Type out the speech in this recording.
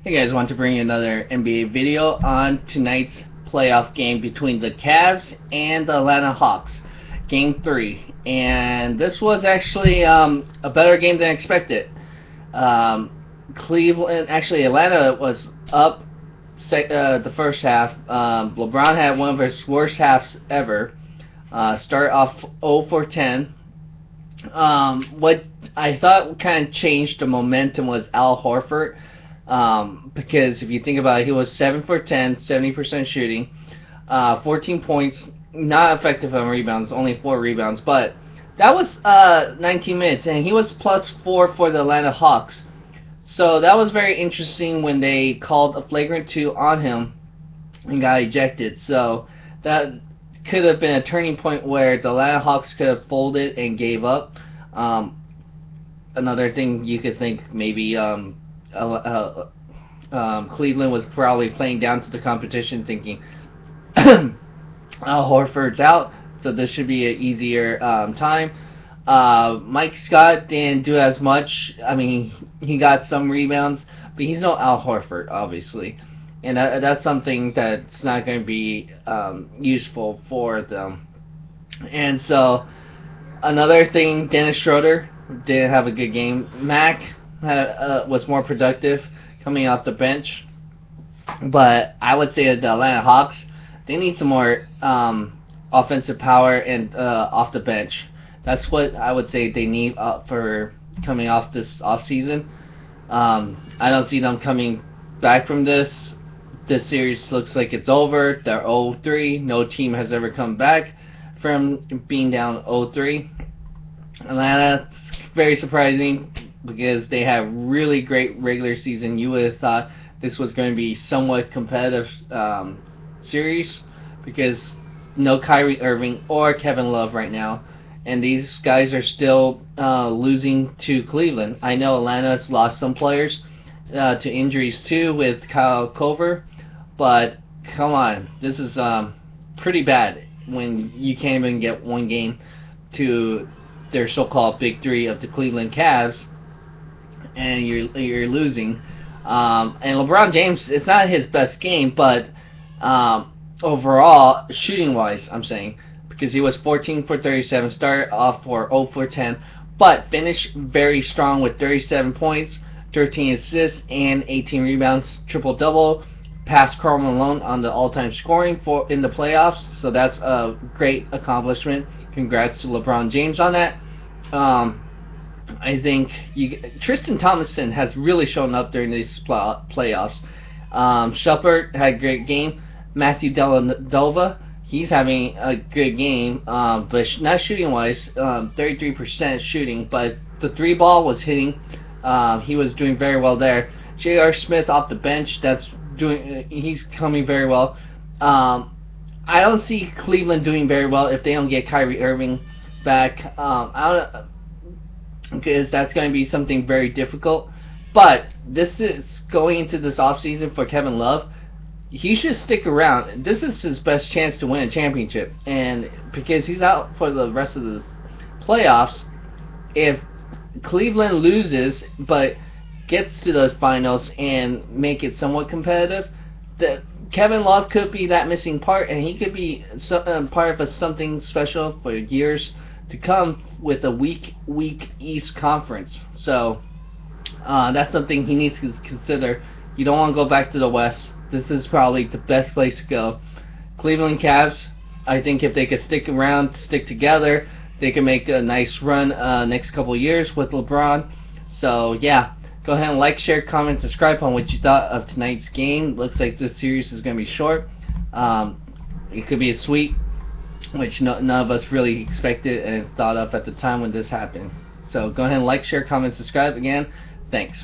Hey guys, want to bring you another NBA video on tonight's playoff game between the Cavs and the Atlanta Hawks, Game 3. And this was actually a better game than expected. Atlanta was up the first half. LeBron had one of his worst halves ever. Start off 0 for 10. What I thought kind of changed the momentum was Al Horford. Because if you think about it, he was 7 for 10, 70% shooting, 14 points, not effective on rebounds, only 4 rebounds, but that was 19 minutes, and he was +4 for the Atlanta Hawks. So that was very interesting when they called a flagrant 2 on him and got ejected. So that could have been a turning point where the Atlanta Hawks could have folded and gave up. Another thing you could think maybe Cleveland was probably playing down to the competition, thinking Horford's out, so this should be an easier time. Mike Scott didn't do as much. I mean, he got some rebounds, but he's no Al Horford, obviously, and that's something that's not going to be useful for them. And so, another thing, Dennis Schroeder didn't have a good game. Mac was more productive coming off the bench, but I would say that the Atlanta Hawks, they need some more offensive power and off the bench. That's what I would say they need for coming off this offseason. I don't see them coming back from this. This series looks like it's over. They're 0-3. No team has ever come back from being down 0-3. Atlanta, very surprising, because they have really great regular season. You would have thought this was going to be somewhat competitive series, because no Kyrie Irving or Kevin Love right now, and these guys are still losing to Cleveland. I know Atlanta's lost some players to injuries too, with Kyle Korver, but come on, this is pretty bad when you can't even get one game to their so-called big three of the Cleveland Cavs, and you're losing. And LeBron James, it's not his best game, but overall, shooting-wise, I'm saying, because he was 14 for 37, started off for 0 for 10, but finished very strong with 37 points, 13 assists, and 18 rebounds, triple-double, passed Karl Malone on the all-time scoring in the playoffs, so that's a great accomplishment. Congrats to LeBron James on that. I think Tristan Thompson has really shown up during these playoffs. Shumpert had a great game. Matthew Dellavedova, he's having a good game, but not shooting-wise, 33% shooting, but the 3-ball was hitting. He was doing very well there. J.R. Smith off the bench, he's coming very well. I don't see Cleveland doing very well if they don't get Kyrie Irving back. Because that's going to be something very difficult. But this is going into this offseason for Kevin Love. He should stick around. This is his best chance to win a championship. And because he's out for the rest of the playoffs, if Cleveland loses but gets to those finals and make it somewhat competitive, that Kevin Love could be that missing part, and he could be part of something special for years to come with a weak East Conference. So that's something he needs to consider. You don't want to go back to the West. This is probably the best place to go. Cleveland Cavs, I think if they could stick around, stick together, they can make a nice run next couple years with LeBron. So yeah, go ahead and like, share, comment, subscribe on what you thought of tonight's game. Looks like this series is going to be short. It could be a sweep, which none of us really expected and thought of at the time when this happened. So go ahead and like, share, comment, subscribe again. Thanks.